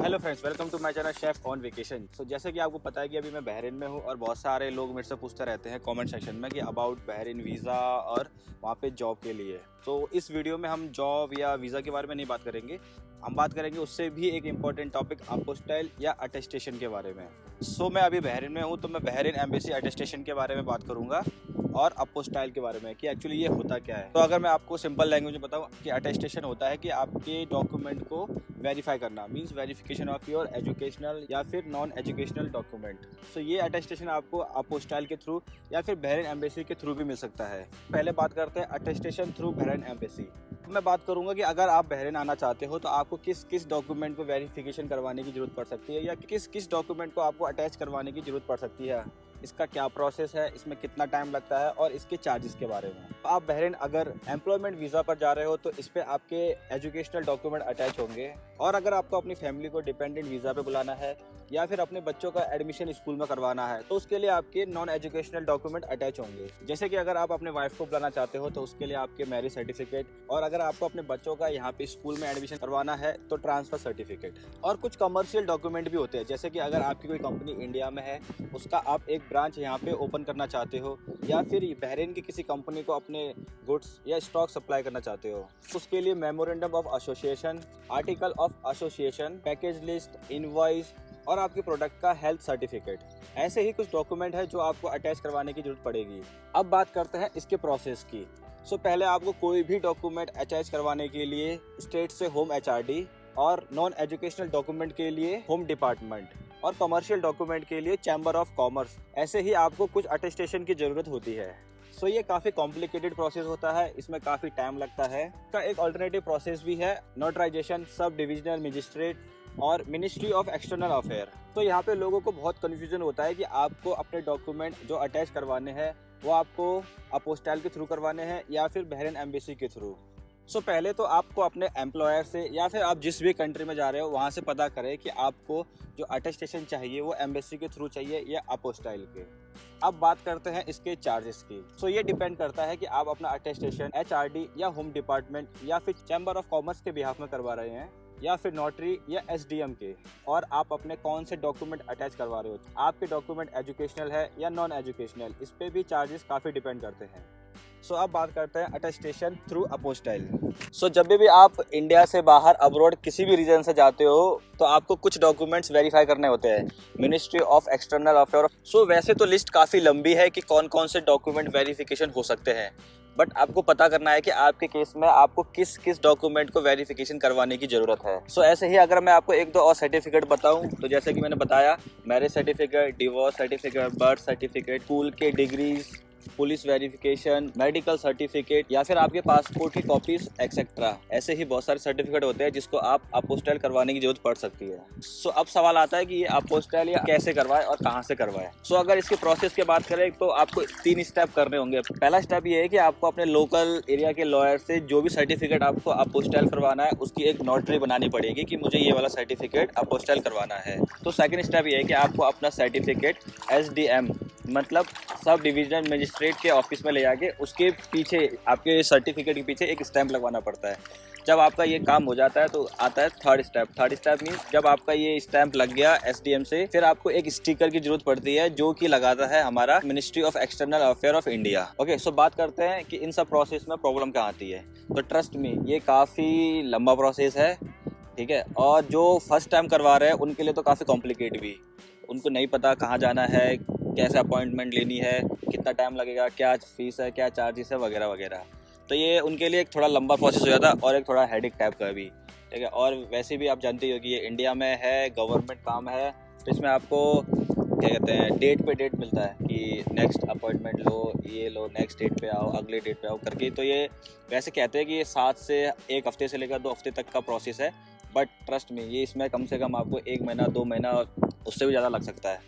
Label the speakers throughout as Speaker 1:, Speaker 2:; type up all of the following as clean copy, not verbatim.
Speaker 1: Hello friends, welcome to my channel chef on vacation. So जैसे कि आपको पता है कि अभी मैं बहरीन में हूँ और बहुत सारे लोग मेरे से पूछते रहते हैं कमेंट सेक्शन में कि अबाउट बहरीन वीज़ा और वहाँ पे जॉब के लिए। तो इस वीडियो में हम जॉब या वीज़ा के बारे में नहीं बात करेंगे, हम बात करेंगे उससे भी एक इम्पॉर्टेंट टॉपिक अपोस्टाइल या अटेस्टेशन के बारे में। सो मैं अभी बहरीन में हूँ तो मैं बहरीन एम्बेसी अटेस्टेशन के बारे में बात करूँगा और अपोस्टाइल के बारे में कि एक्चुअली ये होता क्या है। तो अगर मैं आपको सिंपल लैंग्वेज में बताऊँ कि अटेस्टेशन होता है कि आपके डॉक्यूमेंट को वेरीफाई करना, means verification of your educational या फिर नॉन एजुकेशनल डॉक्यूमेंट। सो ये अटेस्टेशन आपको अपोस्टाइल के थ्रू या फिर बहरीन एम्बेसी के थ्रू भी मिल सकता है। पहले बात करते हैं अटेस्टेशन थ्रू बहरीन एम्बेसी। मैं बात करूंगा कि अगर आप बहरीन आना चाहते हो तो आपको किस किस डॉक्यूमेंट को वेरिफिकेशन करवाने की जरूरत पड़ सकती है या किस किस डॉक्यूमेंट को आपको अटैच करवाने की जरूरत पड़ सकती है, इसका क्या प्रोसेस है, इसमें कितना टाइम लगता है और इसके चार्जेस के बारे में। आप बहरीन अगर एम्प्लॉयमेंट वीज़ा पर जा रहे हो तो इस पे आपके एजुकेशनल डॉक्यूमेंट अटैच होंगे, और अगर आपको अपनी फैमिली को डिपेंडेंट वीज़ा पे बुलाना है या फिर अपने बच्चों का एडमिशन स्कूल में करवाना है तो उसके लिए आपके नॉन एजुकेशनल डॉक्यूमेंट अटैच होंगे। जैसे कि अगर आप अपने वाइफ को बुलाना चाहते हो तो उसके लिए आपके मैरिज सर्टिफिकेट, और अगर आपको अपने बच्चों का यहाँ पे स्कूल में एडमिशन करवाना है तो ट्रांसफ़र सर्टिफिकेट। और कुछ कमर्शियल डॉक्यूमेंट भी होते हैं, जैसे कि अगर आपकी कोई कंपनी इंडिया में है, उसका आप एक ब्रांच यहाँ पे ओपन करना चाहते हो या फिर बहरीन की किसी कंपनी को अपने गुड्स या स्टॉक सप्लाई करना चाहते हो, उसके लिए memorandum of association, article of association, package list, invoice और आपके प्रोडक्ट का हेल्थ सर्टिफिकेट। ऐसे ही कुछ डॉक्यूमेंट है जो आपको अटैच करवाने की जरूरत पड़ेगी। अब बात करते हैं इसके प्रोसेस की। सो पहले आपको कोई भी डॉक्यूमेंट अटैच करवाने के लिए स्टेट से होम HRD, और नॉन एजुकेशनल डॉक्यूमेंट के लिए होम डिपार्टमेंट, और कमर्शियल डॉक्यूमेंट के लिए चैम्बर ऑफ कॉमर्स, ऐसे ही आपको कुछ अटेस्टेशन की ज़रूरत होती है। सो ये काफ़ी कॉम्प्लिकेटेड प्रोसेस होता है, इसमें काफ़ी टाइम लगता है। इसका एक अल्टरनेटिव प्रोसेस भी है, नोटराइजेशन, सब डिविजनल मजिस्ट्रेट और मिनिस्ट्री ऑफ एक्सटर्नल अफेयर। तो यहाँ पे लोगों को बहुत कन्फ्यूजन होता है कि आपको अपने डॉक्यूमेंट जो अटैच करवाने हैं वो आपको अपोस्टाइल के थ्रू करवाने हैं या फिर बहरीन एम्बेसी के थ्रू। सो पहले तो आपको अपने एम्प्लॉयर से या फिर आप जिस भी कंट्री में जा रहे हो वहाँ से पता करें कि आपको जो अटेस्टेशन चाहिए वो एम्बेसी के थ्रू चाहिए या अपोस्टाइल के। अब बात करते हैं इसके चार्जेस की। सो ये डिपेंड करता है कि आप अपना अटेस्टेशन HRD या होम डिपार्टमेंट या फिर चैम्बर ऑफ कॉमर्स के बिहाफ में करवा रहे हैं या फिर नोटरी या SDM के, और आप अपने कौन से डॉक्यूमेंट अटैच करवा रहे हो, आपके डॉक्यूमेंट एजुकेशनल है या नॉन एजुकेशनल, इस पे भी चार्जेस काफ़ी डिपेंड करते हैं। सो अब बात करते हैं अटेस्टेशन थ्रू अपोस्टाइल। सो जब भी आप इंडिया से बाहर अब्रॉड किसी भी रीजन से जाते हो तो आपको कुछ डॉक्यूमेंट्स वेरीफाई करने होते हैं, मिनिस्ट्री ऑफ एक्सटर्नल अफेयर। सो वैसे तो लिस्ट काफ़ी लंबी है कि कौन कौन से डॉक्यूमेंट वेरिफिकेशन हो सकते हैं, बट आपको पता करना है कि आपके केस में आपको किस किस डॉक्यूमेंट को वेरिफिकेशन करवाने की ज़रूरत है। सो ऐसे ही अगर मैं आपको एक दो और सर्टिफिकेट बताऊं तो जैसे कि मैंने बताया, marriage certificate, divorce certificate, birth certificate, school के degrees, police verification, medical certificate या फिर आपके पासपोर्ट की कॉपीज एक्सेट्रा, ऐसे ही बहुत सारे सर्टिफिकेट होते हैं जिसको आप अपोस्टाइल करवाने की जरूरत पड़ सकती है। सो अब सवाल आता है कि ये अपोस्टाइल या कैसे करवाए और कहाँ से करवाए। सो अगर इसके प्रोसेस की बात करें तो आपको 3 स्टेप करने होंगे। पहला स्टेप ये है कि आपको अपने लोकल एरिया के लॉयर से जो भी सर्टिफिकेट आपको अपोस्टाइल करवाना है उसकी एक नोटरी बनानी पड़ेगी कि मुझे ये वाला सर्टिफिकेट अपोस्टाइल करवाना है। तो सेकंड स्टेप ये है कि आपको अपना सर्टिफिकेट SDM मतलब सब डिविजनल मजिस्ट्रेट के ऑफिस में ले जाके उसके पीछे, आपके सर्टिफिकेट के पीछे एक स्टैंप लगवाना पड़ता है। जब आपका ये काम हो जाता है तो आता है थर्ड स्टेप मीन्स जब आपका ये स्टैंप लग गया SDM से, फिर आपको एक स्टिकर की जरूरत पड़ती है जो कि लगाता है हमारा ministry of external affair of India. Okay, so बात करते हैं कि इन सब प्रोसेस में प्रॉब्लम कहाँ आती है। तो ट्रस्ट मी, ये काफ़ी लंबा प्रोसेस है, ठीक है। और जो फर्स्ट टाइम करवा रहे हैं उनके लिए तो काफ़ी कॉम्प्लिकेट भी, उनको नहीं पता कहाँ जाना है, कैसे अपॉइंटमेंट लेनी है, कितना टाइम लगेगा, क्या फीस है, क्या चार्जेस है, वगैरह वगैरह। तो ये उनके लिए एक थोड़ा लंबा प्रोसेस हो जाता है और एक थोड़ा हेडेक टाइप का भी, ठीक है। और वैसे भी आप जानते हो कि ये इंडिया में है, गवर्नमेंट काम है, तो इसमें आपको क्या कहते हैं, डेट पे डेट मिलता है कि नेक्स्ट अपॉइंटमेंट लो, ये लो, नेक्स्ट डेट पे आओ, अगले डेट पे आओ करके। तो ये वैसे कहते हैं कि ये 7 से 1 हफ्ते से लेकर 2 हफ्ते तक का प्रोसेस है, बट ट्रस्ट में ये इसमें कम से कम आपको 1 महीना 2 महीना उससे भी ज़्यादा लग सकता है,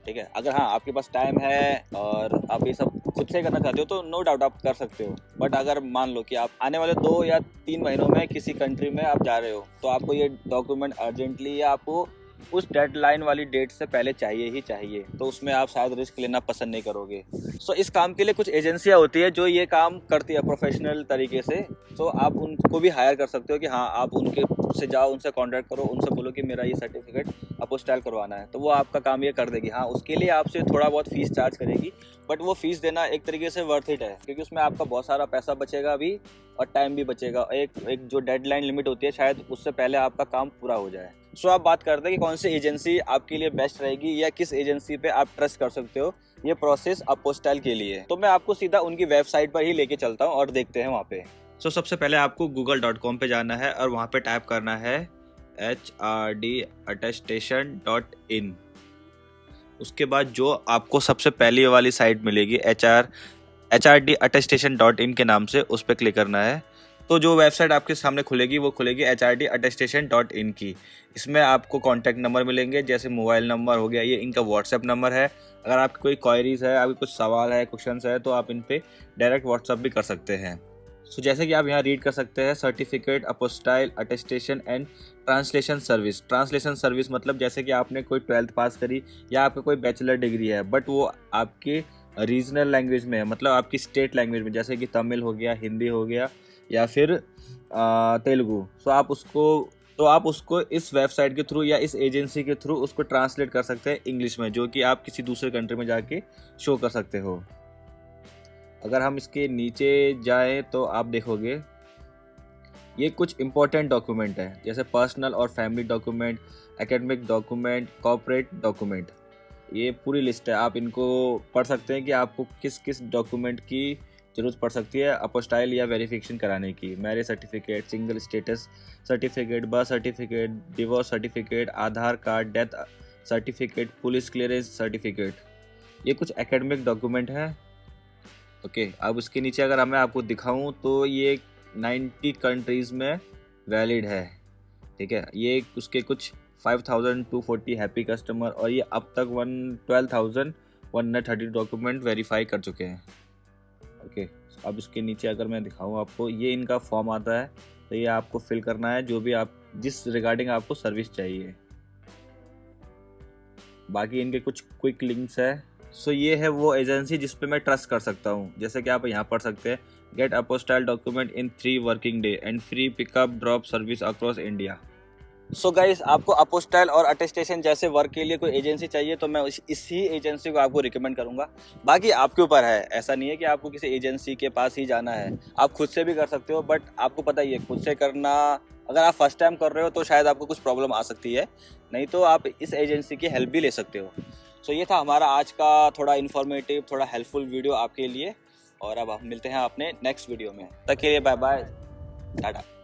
Speaker 1: ठीक है। अगर हाँ आपके पास टाइम है और आप ये सब खुद से करना चाहते हो तो नो डाउट आप कर सकते हो, बट अगर मान लो कि आप आने वाले 2 या 3 महीनों में किसी कंट्री में आप जा रहे हो तो आपको ये डॉक्यूमेंट अर्जेंटली या आपको उस डेडलाइन वाली डेट से पहले चाहिए ही चाहिए, तो उसमें आप शायद रिस्क लेना पसंद नहीं करोगे। सो इस काम के लिए कुछ एजेंसियां होती है जो ये काम करती है प्रोफेशनल तरीके से। तो आप उनको भी हायर कर सकते हो कि हाँ, आप उनके से जाओ, उनसे कॉन्टैक्ट करो, उनसे बोलो कि मेरा ये सर्टिफिकेट अपोस्टाइल करवाना है, तो वो आपका काम ये कर देगी। हाँ, उसके लिए आपसे थोड़ा बहुत फीस चार्ज करेगी, बट वो फीस देना एक तरीके से वर्थ इट है, क्योंकि उसमें आपका बहुत सारा पैसा बचेगा भी और टाइम भी बचेगा। एक जो डेडलाइन लिमिट होती है, शायद उससे पहले आपका काम पूरा हो जाए। सो आप बात करते हैं कि कौन सी एजेंसी आपके लिए बेस्ट रहेगी या किस एजेंसी पे आप ट्रस्ट कर सकते हो ये प्रोसेस अपोस्टाइल के लिए। तो मैं आपको सीधा उनकी वेबसाइट पर ही लेके चलता हूँ और देखते हैं वहाँ पे। सो सबसे पहले आपको google.com पे जाना है और वहाँ पे टाइप करना है HRDattestation.in। उसके बाद जो आपको सबसे पहली वाली साइट मिलेगी HRDattestation.in के नाम से, उस पर क्लिक करना है। तो जो वेबसाइट आपके सामने खुलेगी वो खुलेगी HRDattestation.in की। इसमें आपको कॉन्टैक्ट नंबर मिलेंगे, जैसे मोबाइल नंबर हो गया, ये इनका व्हाट्सएप नंबर है। अगर आपकी कोई क्वायरीज है, आपके कुछ सवाल है, क्वेश्चंस है, तो आप इन पे डायरेक्ट व्हाट्सएप भी कर सकते हैं। सो जैसे कि आप यहाँ रीड कर सकते हैं, certificate apostille attestation and translation service. Translation service मतलब जैसे कि आपने कोई 12th पास करी या आपका कोई बैचलर डिग्री है, बट वो आपके रीजनल लैंग्वेज में है, मतलब आपकी स्टेट लैंग्वेज में, जैसे कि तमिल हो गया, हिंदी हो गया या फिर तेलुगु। सो आप उसको इस वेबसाइट के थ्रू या इस एजेंसी के थ्रू उसको ट्रांसलेट कर सकते हैं इंग्लिश में, जो कि आप किसी दूसरे कंट्री में जाके शो कर सकते हो। अगर हम इसके नीचे जाएं तो आप देखोगे ये कुछ इंपॉर्टेंट डॉक्यूमेंट है, जैसे पर्सनल और family document, academic document, corporate document. ये पूरी लिस्ट है, आप इनको पढ़ सकते हैं कि आपको किस किस डॉक्यूमेंट की ज़रूरत पड़ सकती है अपोस्टाइल या वेरिफिकेशन कराने की। Marriage certificate, single status certificate, birth certificate, divorce certificate, Aadhaar card, death certificate, police clearance certificate. ये कुछ एकेडमिक डॉक्यूमेंट हैं। ओके, अब इसके नीचे अगर मैं आपको दिखाऊं तो ये 90 कंट्रीज़ में वैलिड है। ठीक है, ये उसके कुछ 5240 हैप्पी कस्टमर और ये अब तक 12,130 डॉक्यूमेंट वेरीफाई कर चुके हैं। ओके, अब इसके नीचे अगर मैं दिखाऊं आपको, ये इनका फॉर्म आता है, तो ये आपको फिल करना है जो भी आप जिस रिगार्डिंग आपको सर्विस चाहिए। बाकी इनके कुछ क्विक लिंक्स है। सो ये है वो एजेंसी जिस पे मैं ट्रस्ट कर सकता हूँ। जैसे कि आप यहाँ पढ़ सकते हैं, get apostille document in 3 working day and free pickup drop service across India. So guys, आपको अपोस्टाइल और अटेस्टेशन जैसे वर्क के लिए कोई एजेंसी चाहिए तो मैं इसी एजेंसी को आपको रिकमेंड करूंगा। बाकी आपके ऊपर है, ऐसा नहीं है कि आपको किसी एजेंसी के पास ही जाना है, आप खुद से भी कर सकते हो। बट आपको पता ही है, खुद से करना, अगर आप फर्स्ट टाइम कर रहे हो तो शायद आपको कुछ प्रॉब्लम आ सकती है, नहीं तो आप इस एजेंसी की हेल्प भी ले सकते हो। सो ये था हमारा आज का थोड़ा इन्फॉर्मेटिव, थोड़ा हेल्पफुल वीडियो आपके लिए, और अब हम मिलते हैं अपने नेक्स्ट वीडियो में। तक के लिए बाय बाय, टाटा।